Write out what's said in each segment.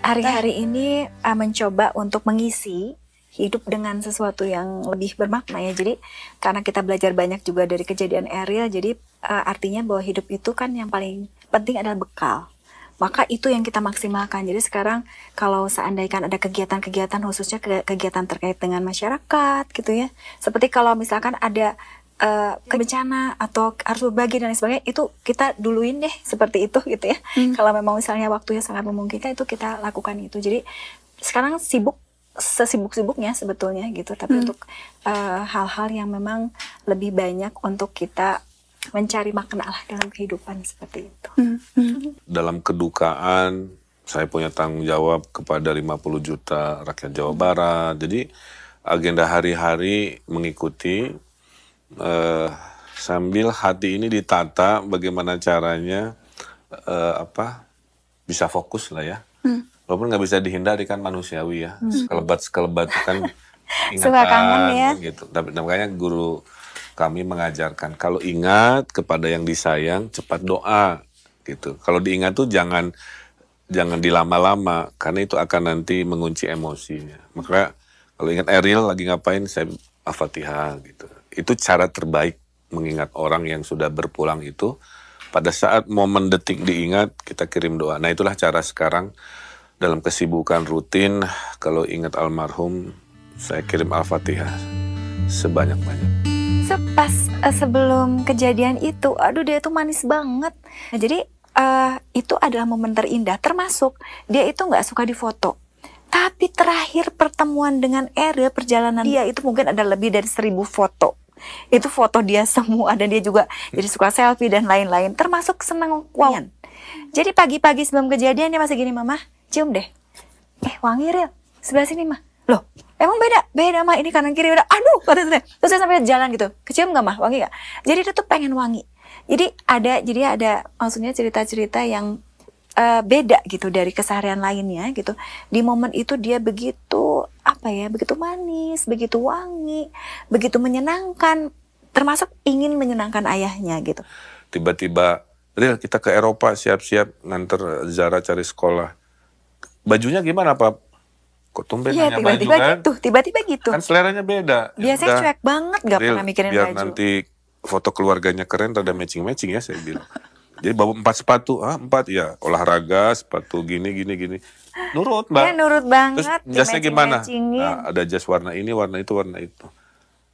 hari-hari ini mencoba untuk mengisi hidup dengan sesuatu yang lebih bermakna ya. Jadi karena kita belajar banyak juga dari kejadian Ariel, jadi artinya bahwa hidup itu kan yang paling penting adalah bekal. Maka itu yang kita maksimalkan. Jadi sekarang kalau seandainya ada kegiatan-kegiatan khususnya kegiatan terkait dengan masyarakat gitu ya. Seperti kalau misalkan ada bencana atau harus berbagi dan lain sebagainya, itu kita duluin deh seperti itu gitu ya. Kalau memang misalnya waktunya sangat memungkinkan, itu kita lakukan itu. Jadi sekarang sibuk sesibuk-sibuknya sebetulnya gitu, tapi untuk hal-hal yang memang lebih banyak untuk kita mencari makna lah dalam kehidupan seperti itu. Dalam kedukaan saya punya tanggung jawab kepada 50 juta rakyat Jawa Barat. Jadi agenda hari-hari mengikuti sambil hati ini ditata bagaimana caranya bisa fokus lah ya. Walaupun nggak bisa dihindari kan manusiawi ya. Sekelebat kan ingatan suka kangen ya gitu. Tapi makanya guru kami mengajarkan kalau ingat kepada yang disayang cepat doa gitu. Kalau diingat tuh jangan dilama-lama karena itu akan nanti mengunci emosinya. Makanya kalau ingat Ariel lagi ngapain, saya Al-Fatihah gitu. Itu cara terbaik mengingat orang yang sudah berpulang itu. Pada saat momen detik diingat, kita kirim doa. Nah itulah cara sekarang dalam kesibukan rutin. Kalau ingat almarhum, saya kirim Al-Fatihah sebanyak-banyak. Pas sebelum kejadian itu, aduh dia tuh manis banget. Nah, jadi itu adalah momen terindah. Termasuk dia itu nggak suka difoto. Tapi terakhir pertemuan dengan Ariel, perjalanan dia itu mungkin ada lebih dari 1000 foto. Itu foto dia semua, dan dia juga jadi suka selfie dan lain-lain. Termasuk senang wangian. Jadi pagi-pagi sebelum kejadian dia masih gini, Mama, cium deh. Wangi Ariel, sebelah sini Mah. Loh, emang beda Mah, ini kanan kiri udah. Aduh, katanya. Terus saya sampai jalan gitu. Kecium nggak Mah, wangi nggak? Jadi dia tuh pengen wangi. Jadi ada maksudnya cerita-cerita yang beda gitu dari keseharian lainnya gitu. Di momen itu dia begitu begitu manis, begitu wangi, begitu menyenangkan, termasuk ingin menyenangkan ayahnya gitu. Tiba-tiba, Ril kita ke Eropa siap-siap nganter Zara cari sekolah. Bajunya gimana Pak? Kok tumben nanya baju kan? Tiba-tiba gitu. Kan seleranya beda. Biasanya cuek banget, gak pernah mikirin biar baju. Nanti foto keluarganya keren, ada matching-matching ya saya bilang. Jadi bawa 4 sepatu, 4 ya, olahraga, sepatu gini. Nurut Mbak. Ya nurut banget. Terus jasnya gimana? Nah, ada jas warna ini, warna itu.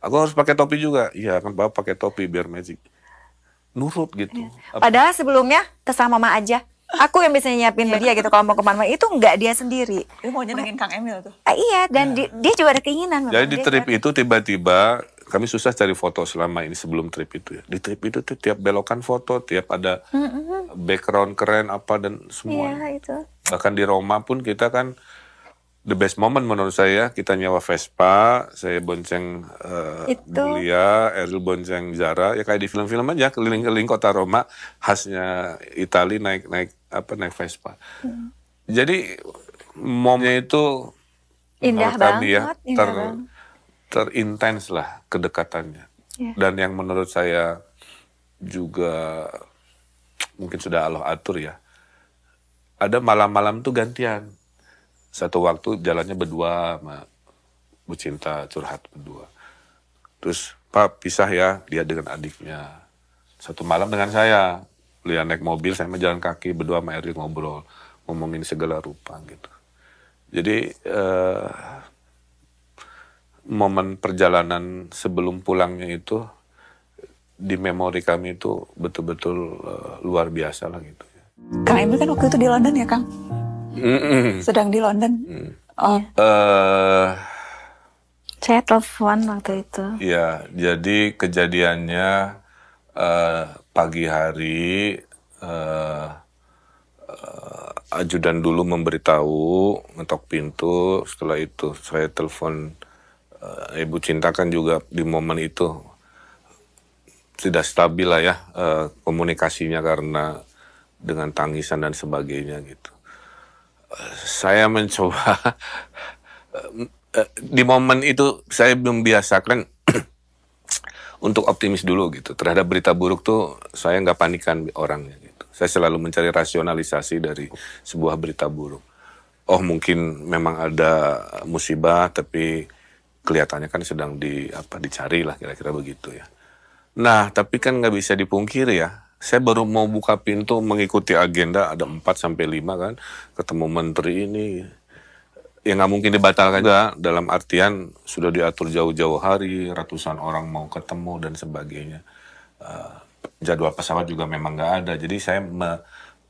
Aku harus pakai topi juga. Iya kan Bapak pakai topi biar matching. Nurut gitu. Ya. Padahal sebelumnya terserah Mama aja. Aku yang biasanya nyiapin dia gitu kalau mau kemana-mana. Itu enggak dia sendiri. Itu mau nyenengin Kang Emil tuh. Iya, dan dia juga ada keinginan. Jadi di trip itu tiba-tiba kami susah cari foto selama ini sebelum trip itu ya. Di trip itu tuh tiap belokan foto, tiap ada background keren dan semua. Iya, itu. Bahkan di Roma pun kita kan the best moment menurut saya, kita nyewa Vespa, saya bonceng Julia, Ariel bonceng Zara, ya kayak di film-film aja keliling-keliling kota Roma, khasnya Itali naik Vespa. Jadi momennya itu indah banget, terintens lah kedekatannya. Dan yang menurut saya juga mungkin sudah Allah atur ya, ada malam-malam tuh gantian. Satu waktu jalannya berdua sama Bu Cinta, curhat berdua. Terus Pak pisah ya, dia dengan adiknya. Satu malam dengan saya, beliau naik mobil, saya jalan kaki, berdua sama Ariel ngobrol, ngomongin segala rupa gitu. Jadi momen perjalanan sebelum pulangnya itu di memori kami itu betul-betul luar biasa lah gitu. Kang Emil kan waktu itu di London ya Kang? Sedang di London. Saya telepon waktu itu. Iya, jadi kejadiannya pagi hari ajudan dulu memberitahu, ngetok pintu. Setelah itu saya telepon Ibu Cinta, kan juga di momen itu tidak stabil lah ya komunikasinya karena dengan tangisan dan sebagainya gitu. Saya mencoba di momen itu saya membiasakan untuk optimis dulu gitu. Terhadap berita buruk tuh saya nggak panikan orangnya gitu. Saya selalu mencari rasionalisasi dari sebuah berita buruk. oh mungkin memang ada musibah tapi kelihatannya kan sedang dicari lah, kira-kira begitu ya. Nah, tapi kan nggak bisa dipungkiri ya. Saya baru mau buka pintu mengikuti agenda, ada 4 sampai 5 kan, ketemu menteri ini. Ya nggak mungkin dibatalkan juga, dalam artian sudah diatur jauh-jauh hari, ratusan orang mau ketemu dan sebagainya. Jadwal pesawat juga memang nggak ada. Jadi saya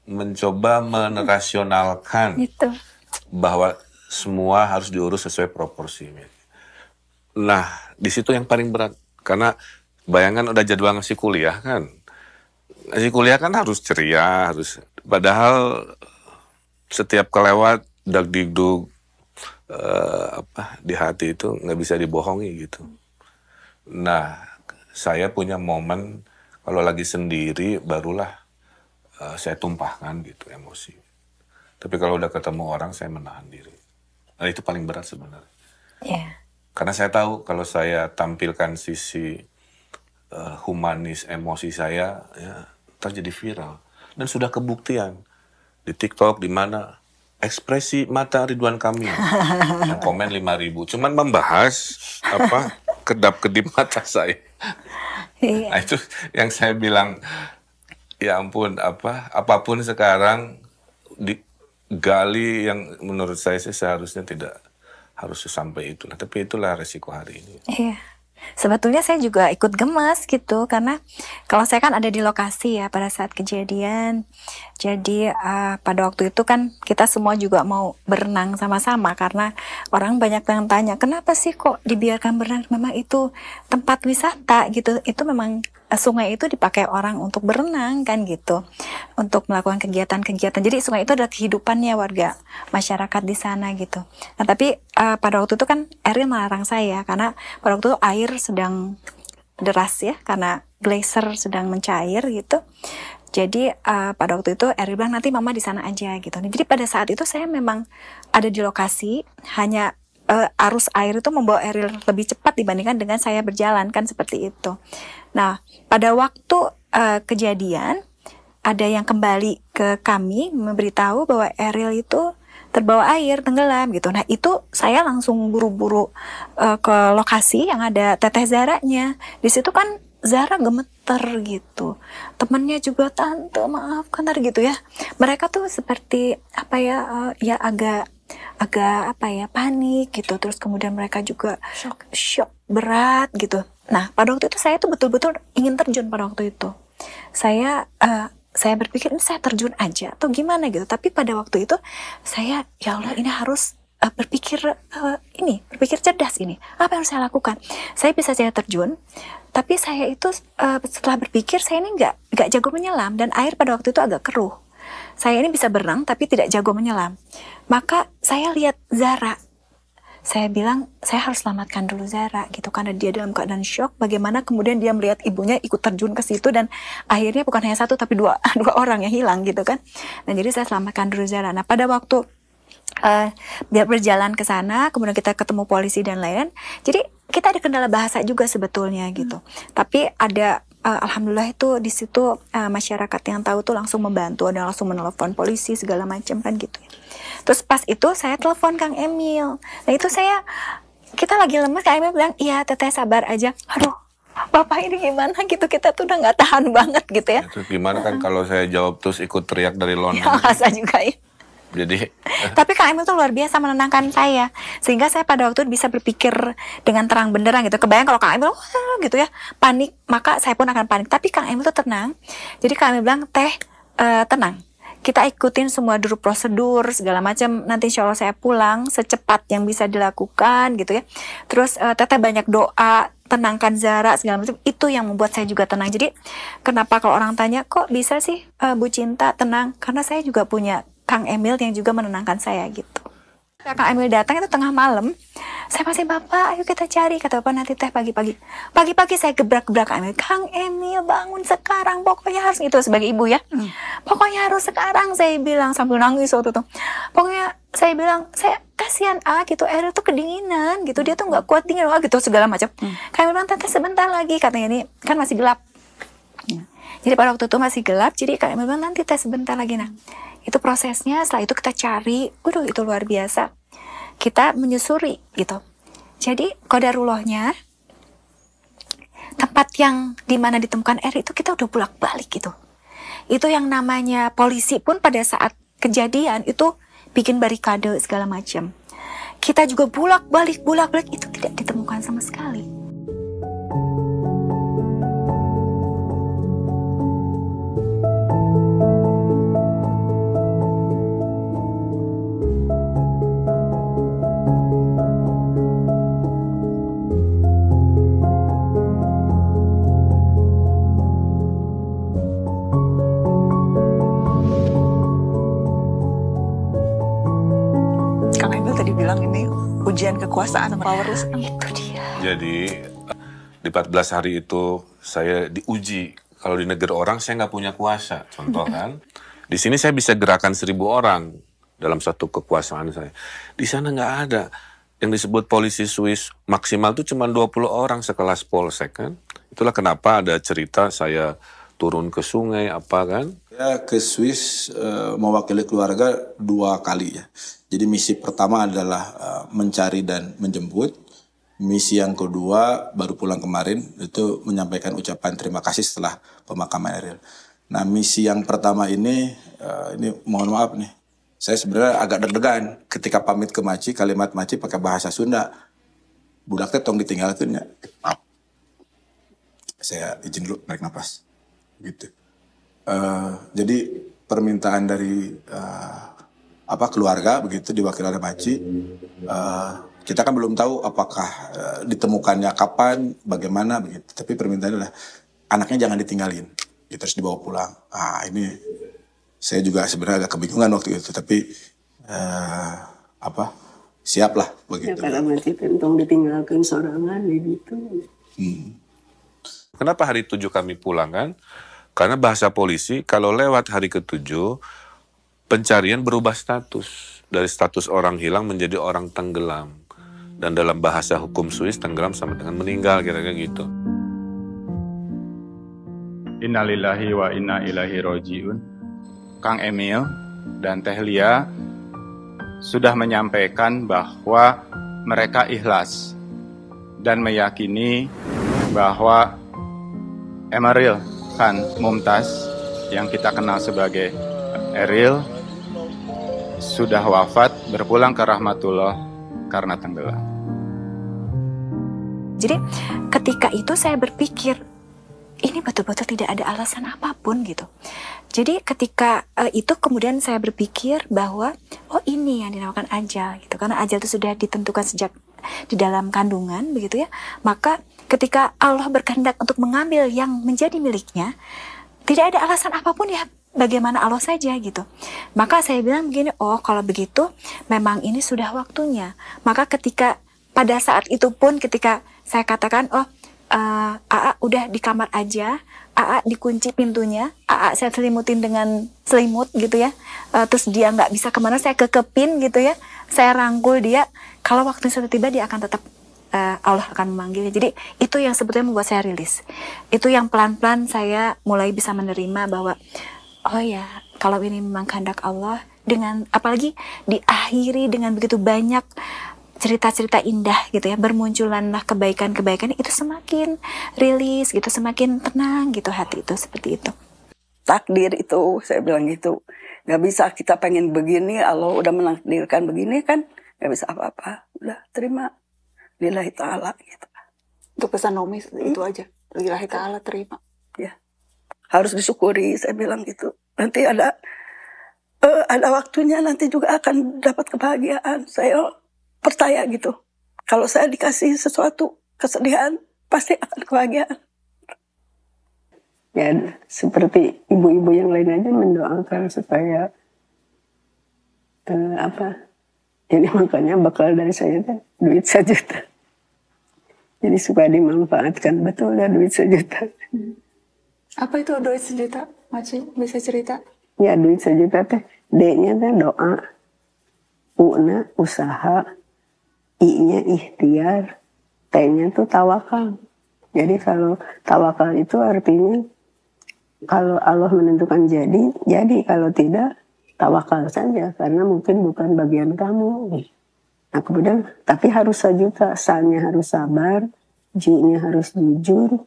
mencoba menerasionalkan Gitu. bahwa semua harus diurus sesuai proporsinya. Nah, di situ yang paling berat. Karena bayangan udah jadwal ngasih kuliah kan. Ngasih kuliah kan harus ceria, harus. Padahal setiap kelewat dag-digdug di hati itu nggak bisa dibohongi gitu. Nah, saya punya momen kalau lagi sendiri barulah saya tumpahkan gitu emosi. Tapi kalau udah ketemu orang saya menahan diri. Nah, itu paling berat sebenarnya. Iya. Karena saya tahu kalau saya tampilkan sisi humanis emosi saya, ya terjadi viral dan sudah kebuktian di TikTok di mana. Ekspresi mata Ridwan Kamil yang komen 5.000 cuman membahas kedap-kedip mata saya. Iya. Nah, itu yang saya bilang, ya ampun, apapun sekarang digali yang menurut saya sih seharusnya tidak harus sampai itu. Nah, tapi itulah resiko hari ini. Iya. Sebetulnya saya juga ikut gemas gitu, karena kalau saya kan ada di lokasi ya pada saat kejadian. Jadi pada waktu itu kan kita semua juga mau berenang sama-sama, karena orang banyak yang tanya, kenapa sih kok dibiarkan berenang? Memang itu tempat wisata gitu, itu memang sungai itu dipakai orang untuk berenang kan gitu, untuk melakukan kegiatan-kegiatan. Jadi sungai itu adalah kehidupannya warga masyarakat di sana gitu. Nah tapi pada waktu itu kan Eril melarang saya, karena pada waktu itu air sedang deras ya, karena glacier sedang mencair gitu. Jadi pada waktu itu Eril bilang nanti mama di sana aja gitu. Jadi pada saat itu saya memang ada di lokasi, hanya arus air itu membawa Eril lebih cepat dibandingkan dengan saya berjalan kan, seperti itu. Nah pada waktu kejadian ada yang kembali ke kami memberitahu bahwa Eril itu terbawa air, tenggelam gitu. Nah itu saya langsung buru-buru ke lokasi yang ada Teteh Zaranya. Di situ kan Zara gemeter gitu, temennya juga tante maafkan gitu ya. Mereka tuh seperti ya agak panik gitu. Terus kemudian mereka juga shock berat gitu. Nah pada waktu itu saya tuh betul-betul ingin terjun pada waktu itu. Saya berpikir ini saya terjun aja atau gimana gitu. Tapi pada waktu itu saya, ya Allah ini harus berpikir cerdas ini. Apa yang harus saya lakukan? Saya bisa saja terjun, tapi saya itu setelah berpikir saya ini nggak jago menyelam dan air pada waktu itu agak keruh. Saya ini bisa berenang tapi tidak jago menyelam. Maka saya lihat Zara. Saya bilang saya harus selamatkan dulu Zara gitu, karena dia dalam keadaan shock. Bagaimana kemudian dia melihat ibunya ikut terjun ke situ dan akhirnya bukan hanya satu tapi dua orang yang hilang gitu kan. Nah jadi saya selamatkan dulu Zara. Nah pada waktu dia berjalan ke sana, kemudian kita ketemu polisi dan lain-lain. Jadi kita ada kendala bahasa juga sebetulnya gitu. Tapi ada alhamdulillah itu di situ masyarakat yang tahu tuh langsung membantu, dan langsung menelepon polisi segala macam kan gitu ya. Terus pas itu saya telepon Kang Emil. Nah itu kita lagi lemes, Kang Emil bilang, iya Teteh sabar aja. Aduh, Bapak ini gimana gitu, kita tuh udah nggak tahan banget gitu ya. Itu gimana kan kalau saya jawab terus ikut teriak dari London. Ya masa juga ya. Jadi tapi Kang Emil tuh luar biasa menenangkan saya, sehingga saya pada waktu itu bisa berpikir dengan terang benderang gitu. Kebayang kalau Kang Emil gitu ya panik, maka saya pun akan panik. Tapi Kang Emil tuh tenang. Jadi Kang Emil bilang, Teh tenang, kita ikutin semua dulu prosedur segala macam. Nanti insya Allah saya pulang secepat yang bisa dilakukan gitu ya. Terus Teteh banyak doa, tenangkan Zara segala macam. Itu yang membuat saya juga tenang. Jadi kenapa kalau orang tanya kok bisa sih Bu Cinta tenang? Karena saya juga punya Kang Emil yang juga menenangkan saya gitu. Kang Emil datang itu tengah malam, saya masih, Bapak ayo kita cari, kata Bapak nanti Teh pagi-pagi saya gebrak-gebrak Kang Emil. Kang Emil bangun sekarang, pokoknya harus, itu sebagai ibu ya, pokoknya harus sekarang, saya bilang sambil nangis waktu itu. Pokoknya saya bilang, saya kasihan gitu, Eril tuh kedinginan gitu, dia tuh nggak kuat dingin gitu segala macam. Kang Emil bilang, Teteh sebentar lagi, katanya, ini kan masih gelap. Jadi pada waktu itu masih gelap, jadi Kang Emil bilang nanti Teh sebentar lagi. Nah Itu prosesnya, setelah itu kita cari, itu luar biasa. Kita menyusuri gitu. Jadi qadarullohnya, tempat yang dimana ditemukan R itu kita udah bolak-balik gitu. Itu yang namanya polisi pun pada saat kejadian itu bikin barikade segala macam. Kita juga bolak-balik itu tidak ditemukan sama sekali. Kang Emil tadi bilang ini ujian kekuasaan powerless. Itu dia. Jadi di 14 hari itu saya diuji. Kalau di negeri orang saya nggak punya kuasa, contoh kan. Di sini saya bisa gerakan 1.000 orang dalam satu kekuasaan saya. Di sana nggak ada. Yang disebut polisi Swiss maksimal itu cuma 20 orang sekelas polsek kan. Itulah kenapa ada cerita saya turun ke sungai apa kan. Saya ke Swiss mewakili keluarga 2 kali ya. Jadi misi pertama adalah mencari dan menjemput. Misi yang kedua baru pulang kemarin itu menyampaikan ucapan terima kasih setelah pemakaman Eril. Nah misi yang pertama ini mohon maaf nih. Saya sebenarnya agak deg-degan ketika pamit ke Maci, kalimat Maci pakai bahasa Sunda. Budaknya tong ditinggalkan ya. Maaf. Saya izin dulu narik nafas. Gitu. Jadi permintaan dari keluarga begitu diwakili oleh Maci, kita kan belum tahu apakah ditemukannya kapan, bagaimana begitu. Tapi permintaannya adalah anaknya jangan ditinggalin, gitu, terus dibawa pulang. Ini saya juga sebenarnya agak kebingungan waktu itu, tapi siap lah begitu. Ya, kalau Maci pentong ditinggalkan sorangan gitu. Kenapa hari 7 kami pulang kan? Karena bahasa polisi kalau lewat hari ke-7 pencarian berubah status. Dari status orang hilang menjadi orang tenggelam. Dan dalam bahasa hukum Swiss tenggelam sama dengan meninggal kira-kira gitu. Innalillahi wa inna ilaihi roji'un. Kang Emil dan Teh Lia sudah menyampaikan bahwa mereka ikhlas dan meyakini bahwa Emeril Khan Mumtaz yang kita kenal sebagai Eril sudah wafat berpulang ke rahmatullah karena tenggelam. Jadi ketika itu saya berpikir ini betul-betul tidak ada alasan apapun gitu. Jadi ketika itu kemudian saya berpikir bahwa ini yang dinamakan ajal gitu. Karena ajal itu sudah ditentukan sejak di dalam kandungan begitu ya. Maka ketika Allah berkehendak untuk mengambil yang menjadi miliknya, tidak ada alasan apapun ya, bagaimana Allah saja gitu. Maka saya bilang begini, kalau begitu memang ini sudah waktunya. Maka ketika pada saat itu pun ketika saya katakan, AA udah di kamar aja, AA dikunci pintunya, AA saya selimutin dengan selimut gitu ya, terus dia nggak bisa kemana, saya kekepin gitu ya, saya rangkul dia, kalau waktu sudah tiba dia akan tetap Allah akan memanggilnya. Jadi itu yang sebetulnya membuat saya rilis. Itu yang pelan-pelan saya mulai bisa menerima bahwa kalau ini memang kehendak Allah, dengan apalagi diakhiri dengan begitu banyak cerita-cerita indah gitu ya, bermunculanlah kebaikan-kebaikan, itu semakin rilis gitu, semakin tenang gitu hati itu, seperti itu. Takdir itu, saya bilang gitu. Gak bisa kita pengen begini, Allah udah menakdirkan begini kan, gak bisa apa-apa. Udah terima. Lillahi ta'ala gitu. Untuk pesan Nomi itu aja. Lillahi ta'ala terima. Ya. Harus disyukuri, saya bilang gitu. Nanti ada waktunya, nanti juga akan dapat kebahagiaan. Saya percaya gitu. Kalau saya dikasih sesuatu kesedihan, pasti akan kebahagiaan. Ya, seperti ibu-ibu yang lain aja mendoakan supaya Jadi makanya bakal dari saya kan duit 1 juta. Jadi supaya dimanfaatkan, betul ya duit 1 juta. Apa itu duit 1 juta? Maci bisa cerita? Ya duit 1 juta teh, D-nya teh doa, U-nya usaha, I-nya ikhtiar, T-nya tuh tawakal. Jadi kalau tawakal itu artinya kalau Allah menentukan jadi, kalau tidak tawakal saja karena mungkin bukan bagian kamu. Nah kemudian tapi harus sejuta, sa-nya harus sabar, ji-nya harus jujur,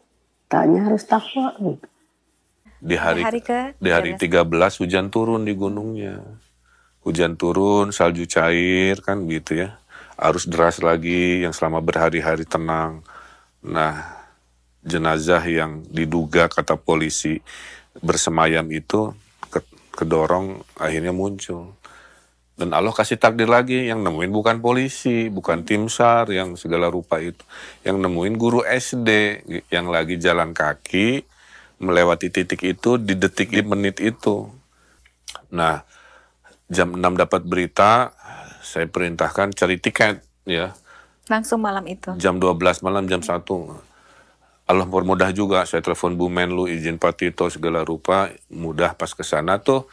ta-nya harus takwa gitu. Di hari 13 hujan turun di gunungnya. Hujan turun, salju cair kan gitu ya. Arus deras lagi yang selama berhari-hari tenang. Nah, jenazah yang diduga kata polisi bersemayam itu kedorong akhirnya muncul. Dan Allah kasih takdir lagi, yang nemuin bukan polisi, bukan tim SAR yang segala rupa itu. Yang nemuin guru SD yang lagi jalan kaki melewati titik itu di detik menit itu. Nah, jam 6 dapat berita, saya perintahkan cari tiket ya. Langsung malam itu. Jam 12 malam, jam 1. Allah permudah juga, saya telepon Bu Menlu, izin Pak Tito segala rupa, mudah pas ke sana tuh.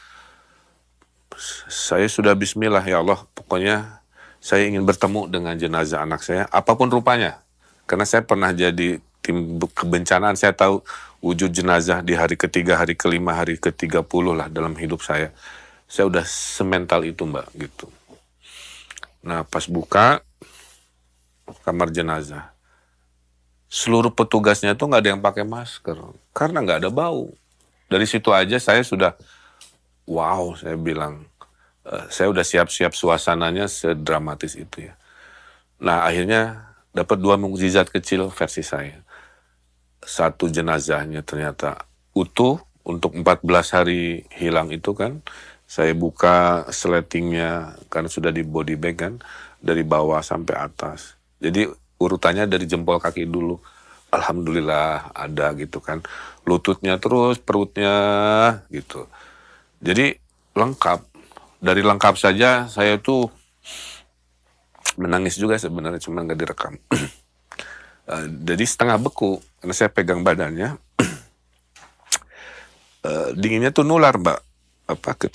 Saya sudah bismillah ya Allah, pokoknya saya ingin bertemu dengan jenazah anak saya, apapun rupanya. Karena saya pernah jadi tim kebencanaan, saya tahu wujud jenazah di hari ketiga, hari kelima, hari ke-30 lah dalam hidup saya. Saya udah semental itu Mbak, gitu. Nah pas buka kamar jenazah, seluruh petugasnya tuh nggak ada yang pakai masker, karena nggak ada bau. Dari situ aja saya sudah, wow, saya bilang, saya udah siap-siap suasananya sedramatis itu ya. Nah akhirnya dapat 2 mukjizat kecil versi saya. Satu, jenazahnya ternyata utuh untuk 14 hari hilang itu kan. Saya buka sletingnya karena sudah di body bag kan, dari bawah sampai atas. Jadi urutannya dari jempol kaki dulu. Alhamdulillah ada gitu kan. Lututnya terus, perutnya gitu. Jadi lengkap. Dari lengkap saja saya tuh menangis juga sebenarnya, cuma nggak direkam. Jadi setengah beku karena saya pegang badannya. Dinginnya tuh nular Mbak,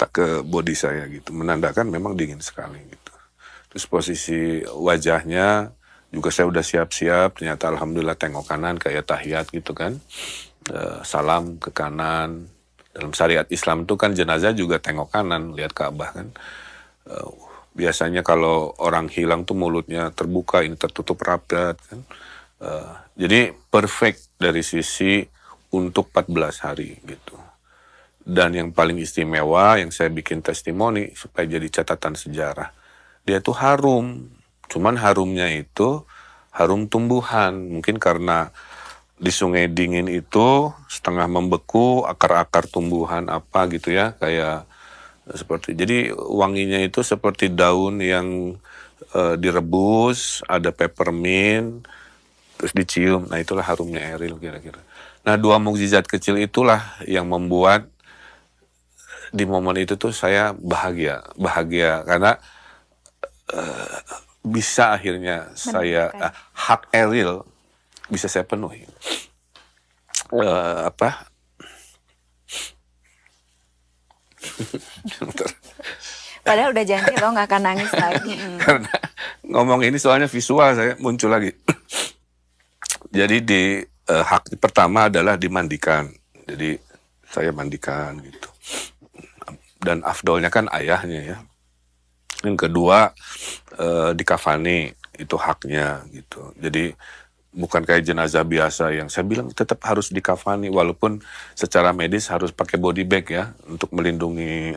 ke body saya gitu, menandakan memang dingin sekali gitu. Terus posisi wajahnya juga saya udah siap-siap, ternyata alhamdulillah tengok kanan kayak tahiyat gitu kan. Salam ke kanan. Dalam syariat Islam itu kan jenazah juga tengok kanan, lihat Ka'bah kan. Biasanya kalau orang hilang tuh mulutnya terbuka, ini tertutup rapat kan. Jadi perfect dari sisi untuk 14 hari gitu. Dan yang paling istimewa yang saya bikin testimoni supaya jadi catatan sejarah, dia tuh harum. Cuman harumnya itu harum tumbuhan. Mungkin karena di Sungai Dingin itu setengah membeku, akar-akar tumbuhan apa gitu ya, kayak seperti, jadi wanginya itu seperti daun yang direbus, ada peppermint, terus dicium. Nah itulah harumnya Eril kira-kira. Nah 2 mukjizat kecil itulah yang membuat di momen itu tuh saya bahagia karena bisa akhirnya saya hak Eril bisa saya penuhi. Padahal udah janji loh nggak akan nangis lagi. Karena ngomong ini soalnya visual saya muncul lagi. Jadi di hak pertama adalah dimandikan. Jadi saya mandikan gitu. Dan afdolnya kan ayahnya ya. Yang kedua dikafani, itu haknya gitu. Jadi bukan kayak jenazah biasa yang saya bilang tetap harus dikafani walaupun secara medis harus pakai body bag ya untuk melindungi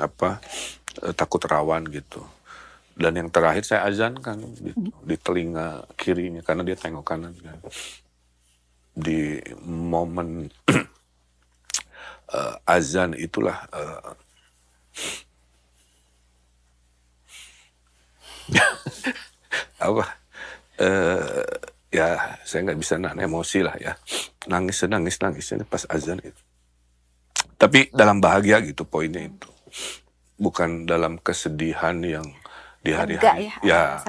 takut rawan gitu. Dan yang terakhir saya azankan gitu, di telinga kirinya karena dia tengok kanan kan. Di momen azan itulah ya saya nggak bisa nahan emosi lah ya, nangis ini pas azan itu. Tapi dalam bahagia gitu poinnya itu, bukan dalam kesedihan yang di hari-hari ya,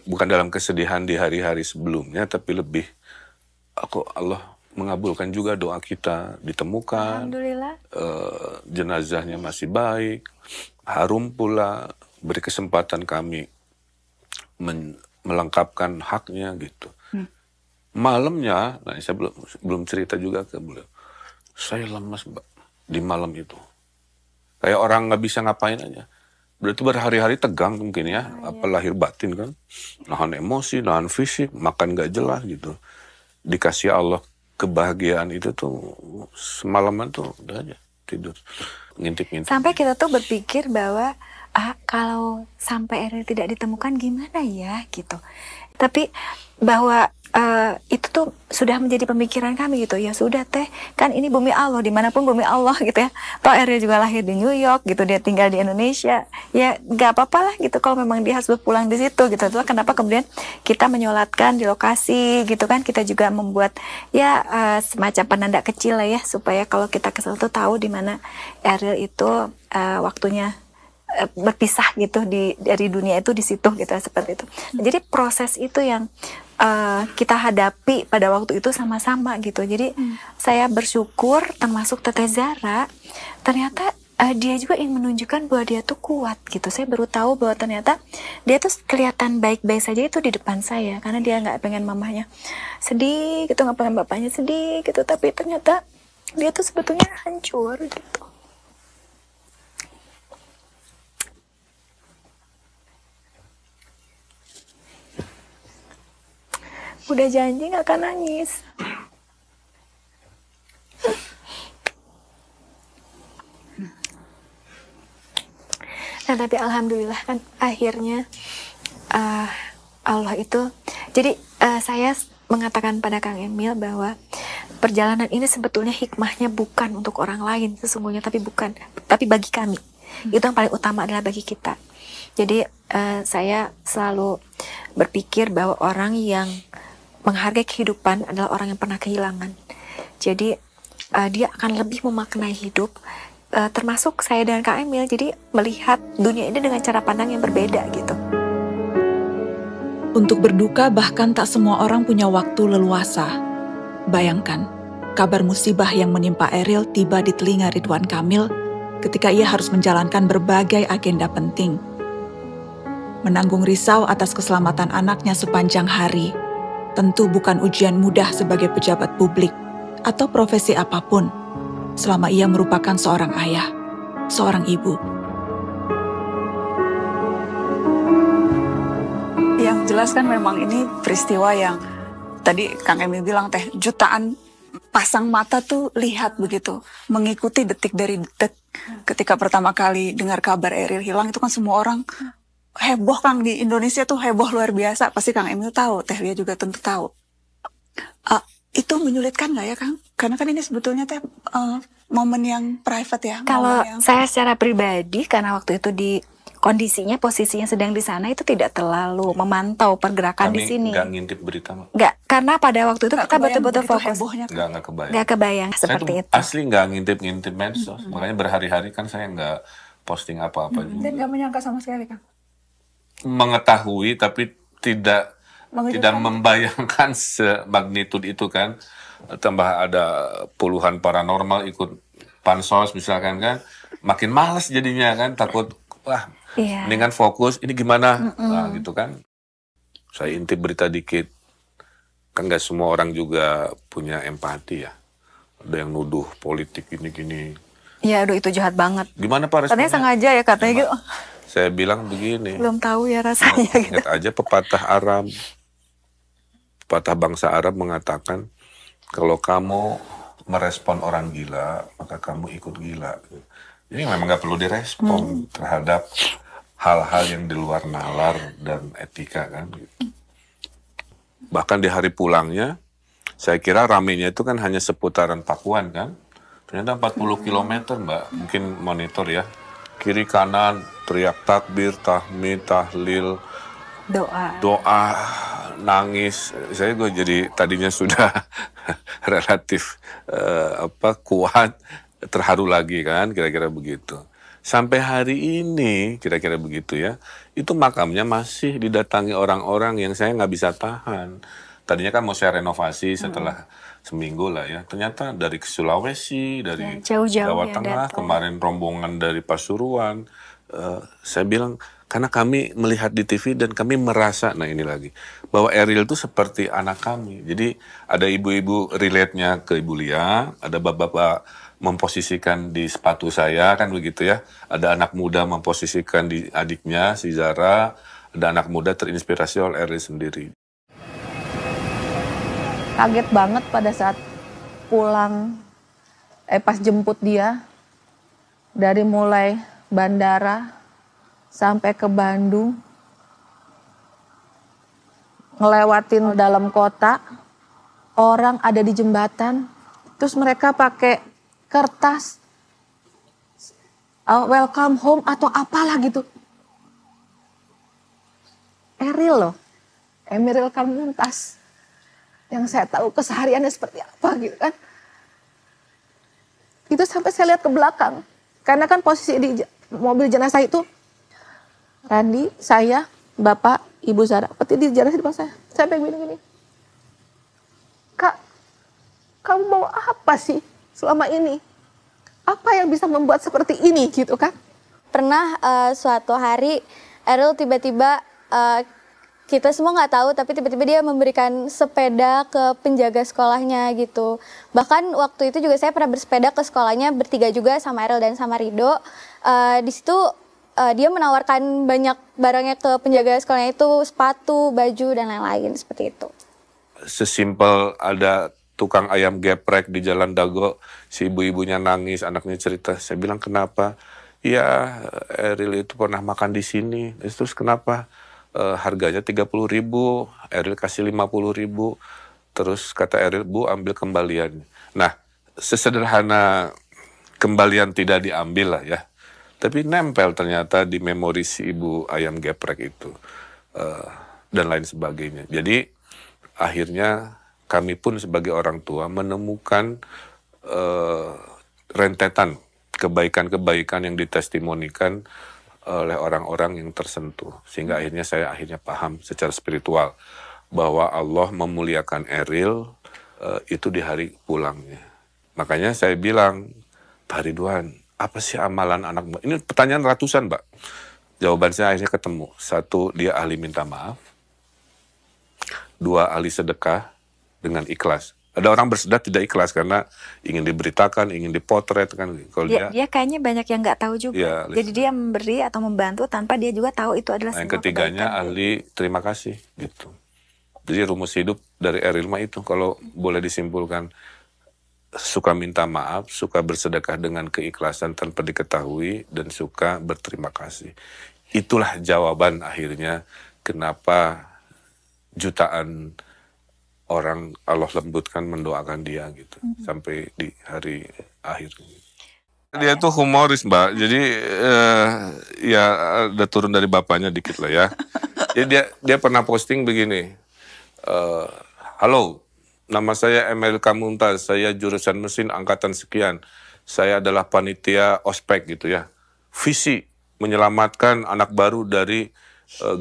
bukan dalam kesedihan di hari-hari sebelumnya, tapi lebih Allah mengabulkan juga doa kita, ditemukan, alhamdulillah. Jenazahnya masih baik, harum pula, beri kesempatan kami melengkapkan haknya gitu. Malamnya, nah saya belum cerita juga ke beliau. Saya lemas Mbak di malam itu. Kayak orang nggak bisa ngapain aja. Berarti berhari-hari tegang mungkin ya, apa lahir batin kan. Nahan emosi, nahan fisik, makan nggak jelas gitu. Dikasih Allah kebahagiaan itu tuh semalaman tuh udah aja tidur. Ngintip-ngintip. Sampai kita tuh berpikir bahwa kalau sampai Ariel tidak ditemukan gimana ya gitu. Tapi bahwa itu tuh sudah menjadi pemikiran kami gitu. Ya sudah teh, kan ini bumi Allah, dimanapun bumi Allah gitu ya. Toh Ariel juga lahir di New York gitu, dia tinggal di Indonesia. Ya nggak apa-apa lah gitu kalau memang dia harus pulang di situ gitu. Itulah kenapa kemudian kita menyolatkan di lokasi gitu kan. Kita juga membuat ya semacam penanda kecil lah ya, supaya kalau kita ke sana tuh tahu di mana Ariel itu waktunya berpisah gitu dari dunia itu di situ gitu, seperti itu. Jadi proses itu yang kita hadapi pada waktu itu sama-sama gitu. Jadi saya bersyukur, termasuk Teteh Zara, ternyata dia juga ingin menunjukkan bahwa dia tuh kuat gitu. Saya baru tahu bahwa ternyata dia tuh kelihatan baik-baik saja itu di depan saya, karena dia nggak pengen mamahnya sedih gitu, nggak pengen bapaknya sedih gitu. Tapi ternyata dia tuh sebetulnya hancur gitu. Udah janji gak akan nangis. Nah tapi alhamdulillah kan akhirnya Allah itu, jadi saya mengatakan pada Kang Emil bahwa perjalanan ini sebetulnya hikmahnya bukan untuk orang lain sesungguhnya, tapi bagi kami. Itu yang paling utama adalah bagi kita. Jadi saya selalu berpikir bahwa orang yang menghargai kehidupan adalah orang yang pernah kehilangan. Jadi dia akan lebih memaknai hidup, termasuk saya dan Kak Emil. Jadi melihat dunia ini dengan cara pandang yang berbeda gitu. Untuk berduka bahkan tak semua orang punya waktu leluasa. Bayangkan, kabar musibah yang menimpa Ariel tiba di telinga Ridwan Kamil ketika ia harus menjalankan berbagai agenda penting. Menanggung risau atas keselamatan anaknya sepanjang hari tentu bukan ujian mudah sebagai pejabat publik atau profesi apapun selama ia merupakan seorang ayah, seorang ibu. Yang jelas kan memang ini peristiwa yang tadi Kang Emil bilang teh, jutaan pasang mata tuh lihat begitu, mengikuti detik dari detik. Ketika pertama kali dengar kabar Ariel hilang itu kan semua orang heboh. Kang, di Indonesia tuh heboh luar biasa. Pasti Kang Emil tahu, Teh Lia juga tentu tahu. Itu menyulitkan nggak ya Kang? Karena kan ini sebetulnya Teh momen yang private ya. Kalau saya secara pribadi, karena waktu itu di kondisinya, posisinya sedang di sana, itu tidak terlalu memantau pergerakan di sini. Nggak ngintip berita, Mak. Nggak, karena pada waktu itu kita betul-betul fokus. Nggak kebayang. Nggak kebayang seperti itu. Asli nggak ngintip-ngintip medsos. Makanya berhari-hari kan saya nggak posting apa-apa juga. Dan nggak menyangka sama sekali Kang? Mengetahui tapi tidak membayangkan semagnitud itu kan. Tambah ada puluhan paranormal ikut pansos misalkan kan, makin malas jadinya kan, takut wah mendingan fokus ini gimana nah, gitu kan. Saya intip berita dikit kan, nggak semua orang juga punya empati ya, ada yang nuduh politik gini-gini. Iya, aduh itu jahat banget. Gimana Pak responnya? Katanya sengaja ya katanya gitu. Saya bilang begini. Belum tahu ya rasanya gitu. Ingat aja pepatah Arab. Pepatah bangsa Arab mengatakan, kalau kamu merespon orang gila, maka kamu ikut gila. Jadi memang nggak perlu direspon terhadap hal-hal yang di luar nalar dan etika kan. Bahkan di hari pulangnya, saya kira ramenya itu kan hanya seputaran Pakuan kan. Ternyata 40 km Mbak, mungkin monitor ya. Kiri kanan teriak takbir, tahmid, tahlil, doa, nangis. Saya jadi tadinya sudah relatif kuat, terharu lagi kan, kira-kira begitu. Sampai hari ini kira-kira begitu ya. Itu makamnya masih didatangi orang-orang yang saya nggak bisa tahan. Tadinya kan mau saya renovasi setelah seminggu lah ya. Ternyata dari Sulawesi, dari Jawa Tengah, kemarin rombongan dari Pasuruan. Saya bilang, karena kami melihat di TV dan kami merasa, nah ini lagi, bahwa Ariel itu seperti anak kami. Jadi ada ibu-ibu relate-nya ke Ibu Lia, ada bapak-bapak memposisikan di sepatu saya, kan begitu ya. Ada anak muda memposisikan di adiknya, si Zara. Ada anak muda terinspirasi oleh Eril sendiri. Kaget banget pada saat pulang, pas jemput dia. Dari mulai bandara sampai ke Bandung. Ngelewatin dalam kota, orang ada di jembatan. Terus mereka pakai kertas, welcome home atau apalah gitu. Eril loh, Emeril Khan Mumtaz. Yang saya tahu kesehariannya seperti apa gitu kan. Itu sampai saya lihat ke belakang. Karena kan posisi di mobil jenazah itu, Randi, saya, Bapak, Ibu Zara, peti di jenazah di belakang saya. Saya pengen gini. Kak, kamu bawa apa sih selama ini? Apa yang bisa membuat seperti ini gitu kan? Pernah suatu hari Eril tiba-tiba, kita semua nggak tahu, tapi tiba-tiba dia memberikan sepeda ke penjaga sekolahnya gitu. Bahkan waktu itu juga saya pernah bersepeda ke sekolahnya bertiga juga sama Eril dan sama Rido. Di situ dia menawarkan banyak barangnya ke penjaga sekolahnya itu, sepatu, baju, dan lain-lain seperti itu. Sesimpel ada tukang ayam geprek di Jalan Dago, si ibu-ibunya nangis, anaknya cerita. Saya bilang, kenapa? Ya, Eril itu pernah makan di sini. Terus kenapa? Harganya 30.000, Eril kasih 50.000. Terus kata Eril, Bu, ambil kembalian. Nah, sesederhana kembalian tidak diambil lah ya. Tapi nempel ternyata di memori si ibu ayam geprek itu. Dan lain sebagainya. Jadi, akhirnya kami pun sebagai orang tua menemukan rentetan kebaikan-kebaikan yang ditestimonikan oleh orang-orang yang tersentuh. Sehingga saya akhirnya paham secara spiritual bahwa Allah memuliakan Eril itu di hari pulangnya. Makanya saya bilang, Pak Ridwan, apa sih amalan anak Mbak? Ini pertanyaan ratusan, Mbak. Jawaban saya akhirnya ketemu. 1, dia ahli minta maaf. 2, ahli sedekah dengan ikhlas. Ada orang bersedekah tidak ikhlas karena ingin diberitakan, ingin dipotret kan. Kalau dia kayaknya banyak yang nggak tahu juga. Ya, jadi dia memberi atau membantu tanpa dia juga tahu itu adalah yang ketiganya kebaikan. Ahli terima kasih gitu. Jadi rumus hidup dari Eril mah itu kalau boleh disimpulkan, suka minta maaf, suka bersedekah dengan keikhlasan tanpa diketahui, dan suka berterima kasih. Itulah jawaban akhirnya kenapa jutaan orang Allah lembutkan mendoakan dia gitu sampai di hari akhir. Dia tuh humoris, Mbak. Jadi ya ada turun dari bapaknya dikit lah ya. Jadi dia pernah posting begini. Halo, nama saya Emeril Khan Mumtaz. Saya jurusan mesin angkatan sekian. Saya adalah panitia ospek gitu ya. Visi menyelamatkan anak baru dari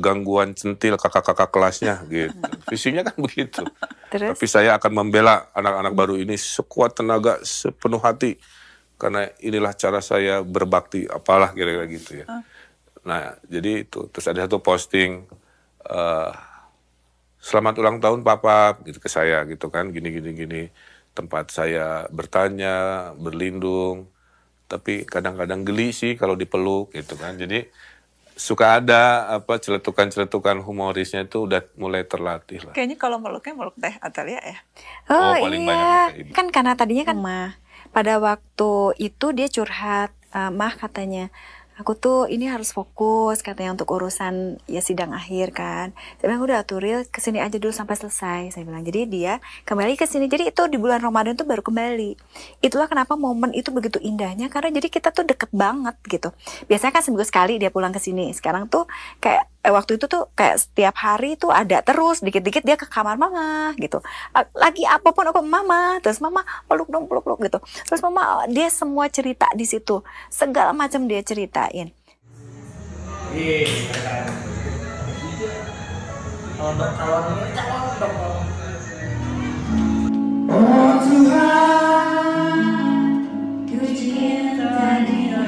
gangguan centil kakak-kakak kelasnya gitu. Visinya kan begitu. Terus? Tapi saya akan membela anak-anak baru ini sekuat tenaga, sepenuh hati. Karena inilah cara saya berbakti, apalah kira-kira gitu ya. Nah, jadi itu. Terus ada satu posting, selamat ulang tahun Papa, gitu ke saya gitu kan, gini. Tempat saya bertanya, berlindung. Tapi kadang-kadang geli sih kalau dipeluk gitu kan. Jadi suka ada celetukan-celetukan humorisnya itu udah mulai terlatih lah. Kayaknya kalau meluk Teh Atalia ya. Paling iya, banyak kan karena tadinya kan pada waktu itu dia curhat, Mah katanya, aku tuh ini harus fokus katanya untuk urusan ya sidang akhir kan. Saya bilang udah Turil kesini aja dulu sampai selesai. Saya bilang jadi dia kembali ke sini. Jadi itu di bulan Ramadan tuh baru kembali. Itulah kenapa momen itu begitu indahnya karena jadi kita tuh deket banget gitu. Biasanya kan seminggu sekali dia pulang ke sini. Sekarang tuh kayak waktu itu tuh kayak setiap hari tuh ada terus dikit-dikit dia ke kamar mama gitu. Lagi apapun aku mama, terus mama peluk gitu. Terus mama dia semua cerita di situ. Segala macam dia ceritain. Oh Tuhan, ku cinta dia,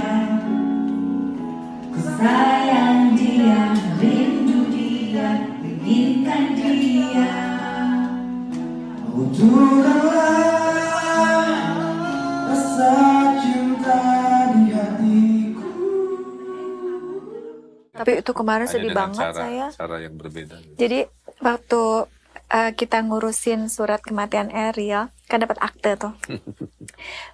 ku sayang dia, rindu dia, inginkan dia. Oh Tuhanlah rasa Tapi itu kemarin Hanya sedih dengan banget saya. cara yang berbeda. Jadi waktu kita ngurusin surat kematian Ariel, kan dapat akte tuh.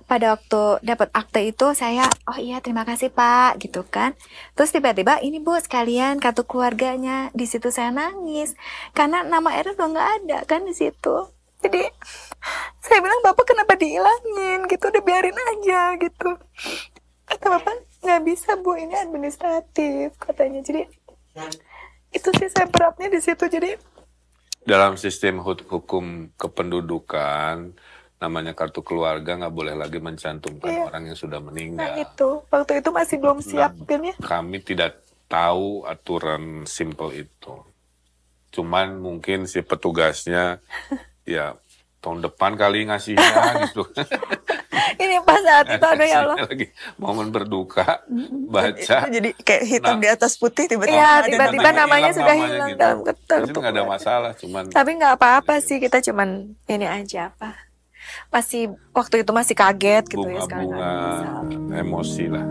Pada waktu dapat akte itu saya, oh iya terima kasih Pak, gitu kan. Terus tiba-tiba ini Bu sekalian kartu keluarganya. Di situ saya nangis karena nama Ariel udah nggak ada kan di situ. Jadi saya bilang Bapak kenapa dihilangin gitu, udah biarin aja gitu. Kata Bapak nggak bisa Bu, ini administratif katanya. Jadi itu sih saya beratnya di situ. Jadi dalam sistem hukum kependudukan, namanya kartu keluarga nggak boleh lagi mencantumkan orang yang sudah meninggal. nah itu waktu itu masih belum siap kan ya. Kami tidak tahu aturan simple itu. Cuman mungkin si petugasnya ya tahun depan kali ngasihnya gitu. Ini pas saat itu ada ya Allah. Lagi momen berduka, baca. Jadi kayak hitam di atas putih tiba-tiba. Iya, ada tiba-tiba namanya sudah hilang gitu. dalam kertas. Jadi nggak ada masalah, cuman. Tapi nggak apa-apa sih, kita cuman ini aja apa. Masih waktu itu masih kaget gitu ya sekarang. Bunga-bunga emosi lah.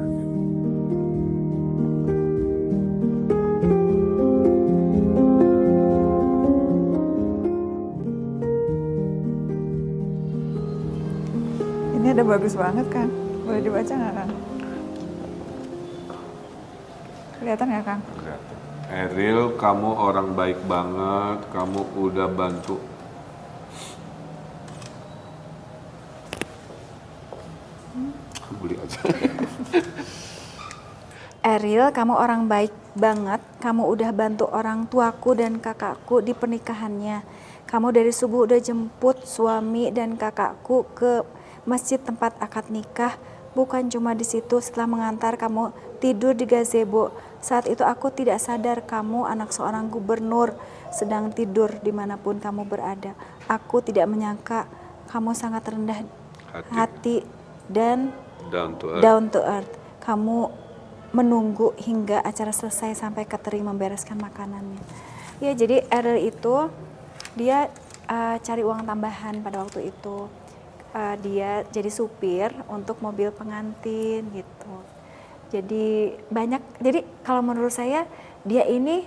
Ini ada bagus banget kan? Boleh dibaca nggak Kang? Kelihatan nggak Kang? Ariel, kamu orang baik banget, kamu udah bantu. Beli aja. Ariel, kamu orang baik banget. Kamu udah bantu orang tuaku dan kakakku di pernikahannya. Kamu dari subuh udah jemput suami dan kakakku ke masjid tempat akad nikah. Bukan cuma di situ, setelah mengantar kamu tidur di gazebo. Saat itu aku tidak sadar kamu anak seorang gubernur sedang tidur dimanapun kamu berada. Aku tidak menyangka kamu sangat rendah hati dan down to earth. Kamu menunggu hingga acara selesai sampai catering membereskan makanannya. Ya, jadi Ariel itu dia cari uang tambahan pada waktu itu. Dia jadi supir untuk mobil pengantin gitu. Jadi banyak. Jadi kalau menurut saya dia ini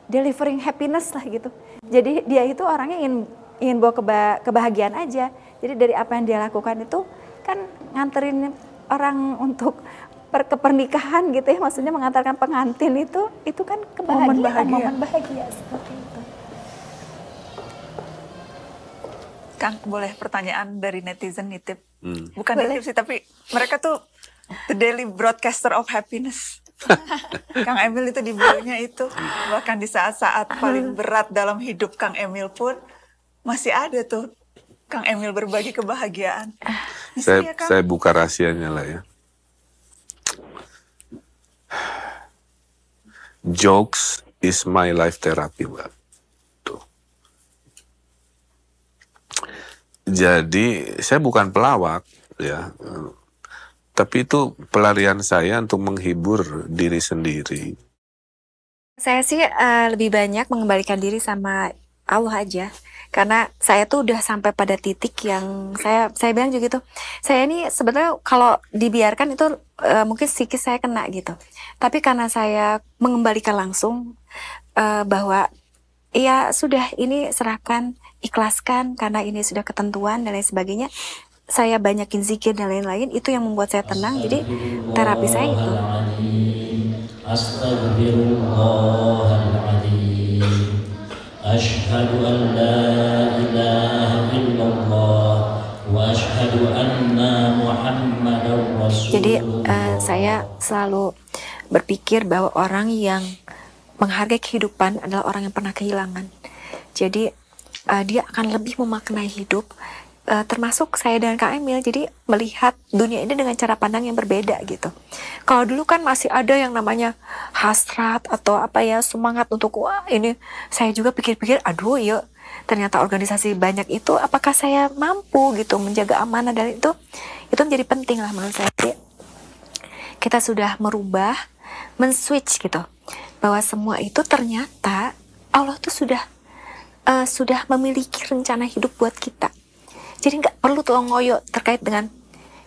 delivering happiness lah gitu. Jadi dia itu orangnya ingin bawa kebahagiaan aja. Jadi dari apa yang dia lakukan itu kan nganterin orang untuk ke pernikahan gitu ya, maksudnya mengantarkan pengantin itu kan kebahagiaan, momen bahagia seperti itu. Kang, boleh pertanyaan dari netizen nitip? Bukan Boleh. nitip sih, tapi mereka tuh the daily broadcaster of happiness. Kang Emil itu di bionya itu, bahkan di saat-saat paling berat dalam hidup Kang Emil pun masih ada tuh Kang Emil berbagi kebahagiaan. Saya buka rahasianya lah ya. Jokes is my life therapy, Mbak. Tuh. Jadi saya bukan pelawak ya. Tapi itu pelarian saya untuk menghibur diri sendiri. Saya sih lebih banyak mengembalikan diri sama Allah aja. Karena saya tuh udah sampai pada titik yang saya bilang juga gitu. Saya ini sebenarnya kalau dibiarkan itu mungkin psikis saya kena gitu. Tapi karena saya mengembalikan langsung bahwa ya sudah ini serahkan, ikhlaskan karena ini sudah ketentuan dan lain sebagainya. Saya banyakin zikir dan lain-lain, itu yang membuat saya tenang. Jadi terapi saya itu. Astagfirullahaladzim. Ashhadu an la ilaha illallah wa ashhadu anna Muhammadar Rasulullah. Jadi saya selalu berpikir bahwa orang yang menghargai kehidupan adalah orang yang pernah kehilangan. Jadi dia akan lebih memaknai hidup. Termasuk saya dan Kak Emil, jadi melihat dunia ini dengan cara pandang yang berbeda gitu. Kalau dulu kan masih ada yang namanya hasrat atau semangat untuk wah ini, saya juga pikir-pikir aduh ya ternyata organisasi banyak itu apakah saya mampu gitu menjaga amanah, dan itu menjadi penting lah menurut saya. Kita sudah merubah, men-switch gitu bahwa semua itu ternyata Allah tuh sudah memiliki rencana hidup buat kita. Jadi nggak perlu tuh ngoyo terkait dengan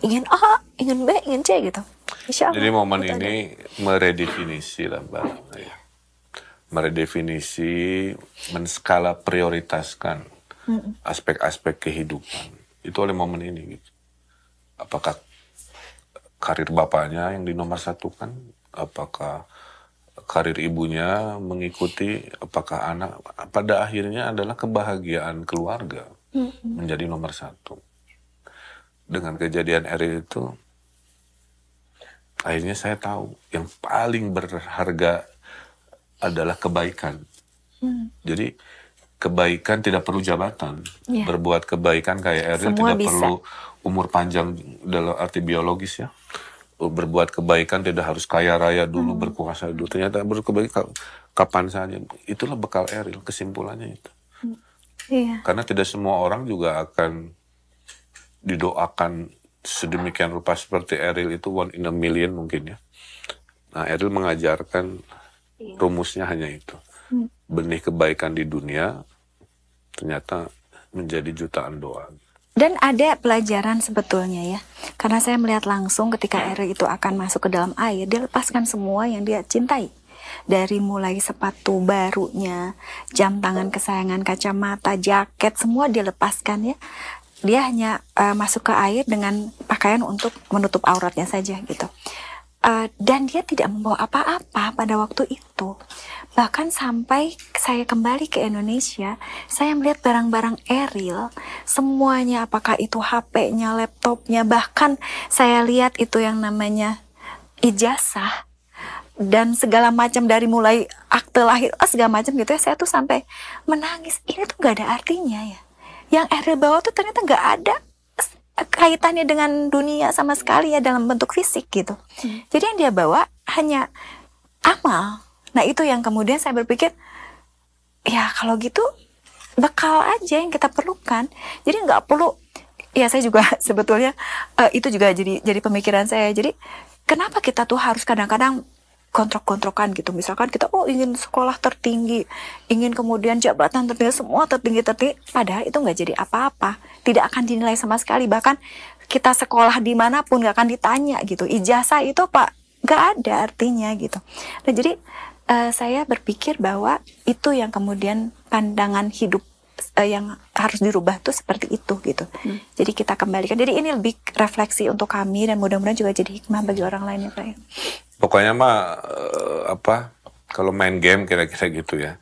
ingin A, ingin B, ingin C gitu. Insya Allah. Jadi momen itu ada. ini meredefinisi lah Mbak. Ya. Meredefinisi, menskala prioritaskan aspek-aspek kehidupan. Itu oleh momen ini. Gitu. Apakah karir bapaknya yang dinomorsatukan? Apakah karir ibunya mengikuti? Apakah anak? Pada akhirnya adalah kebahagiaan keluarga menjadi nomor satu. Dengan kejadian Eril itu, akhirnya saya tahu yang paling berharga adalah kebaikan. Jadi kebaikan tidak perlu jabatan. Berbuat kebaikan kayak Eril Semua tidak bisa. perlu umur panjang dalam arti biologis ya. Berbuat kebaikan tidak harus kaya raya dulu, berkuasa dulu. Ternyata berkebaikan kapan saja. Itulah bekal Eril, kesimpulannya itu. Iya. Karena tidak semua orang juga akan didoakan sedemikian rupa seperti Eril itu, 1 in a million mungkin ya. Nah, Eril mengajarkan rumusnya hanya itu. Benih kebaikan di dunia ternyata menjadi jutaan doa. Dan ada pelajaran sebetulnya ya. Karena saya melihat langsung ketika Eril itu akan masuk ke dalam air, dia lepaskan semua yang dia cintai. Dari mulai sepatu barunya, jam tangan kesayangan, kacamata, jaket, semua dia lepaskan ya. Dia hanya masuk ke air dengan pakaian untuk menutup auratnya saja gitu. Dan dia tidak membawa apa-apa pada waktu itu. Bahkan sampai saya kembali ke Indonesia, saya melihat barang-barang Eril, semuanya, apakah itu HP-nya, laptopnya, bahkan saya lihat itu yang namanya ijazah, dan segala macam dari mulai akte lahir, segala macam gitu ya, saya tuh sampai menangis. Ini tuh gak ada artinya ya. Yang Eril bawa tuh ternyata gak ada kaitannya dengan dunia sama sekali ya, dalam bentuk fisik gitu. Jadi yang dia bawa hanya amal. Nah itu yang kemudian saya berpikir, ya kalau gitu bekal aja yang kita perlukan. Jadi nggak perlu, ya saya juga sebetulnya itu juga jadi pemikiran saya. Jadi kenapa kita tuh harus kadang-kadang kontrok-kontrokan gitu. Misalkan kita ingin sekolah tertinggi, ingin kemudian jabatan tertinggi, semua tertinggi, padahal itu nggak jadi apa-apa, tidak akan dinilai sama sekali. Bahkan kita sekolah dimanapun nggak akan ditanya gitu. Ijazah itu Pak nggak ada artinya gitu. Nah jadi saya berpikir bahwa itu yang kemudian pandangan hidup yang harus dirubah tuh seperti itu gitu. Jadi kita kembalikan. Jadi ini lebih refleksi untuk kami dan mudah-mudahan juga jadi hikmah bagi orang lain ya Pak. Pokoknya mah kalau main game kira-kira gitu ya.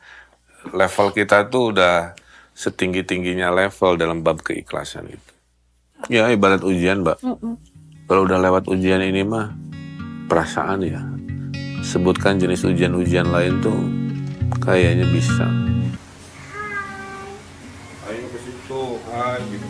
Level kita tuh udah setinggi-tingginya level dalam bab keikhlasan itu. Ya ibarat ujian Mbak. Kalau udah lewat ujian ini mah perasaan ya. Sebutkan jenis ujian-ujian lain tuh kayaknya bisa. Ayo ke situ, gitu.